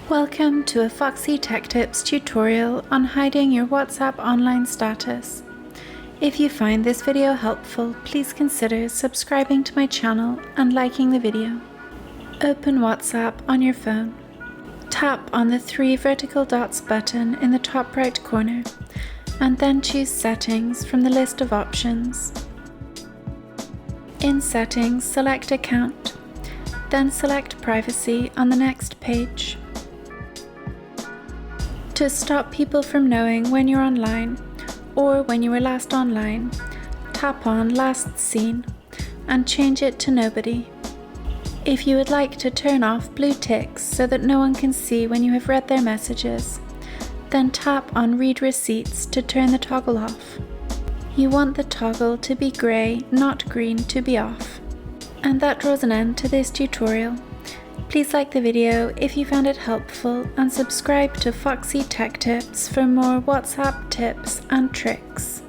Welcome to a Foxy Tech Tips tutorial on hiding your WhatsApp online status. If you find this video helpful, please consider subscribing to my channel and liking the video. Open WhatsApp on your phone. Tap on the 3 vertical dots button in the top right corner and then choose Settings from the list of options. In Settings, select Account, then select Privacy on the next page. To stop people from knowing when you're online or when you were last online, tap on Last Seen and change it to Nobody. If you would like to turn off blue ticks so that no one can see when you have read their messages, then tap on Read Receipts to turn the toggle off. You want the toggle to be grey, not green, to be off. And that draws an end to this tutorial. Please like the video if you found it helpful and subscribe to Foxy Tech Tips for more WhatsApp tips and tricks.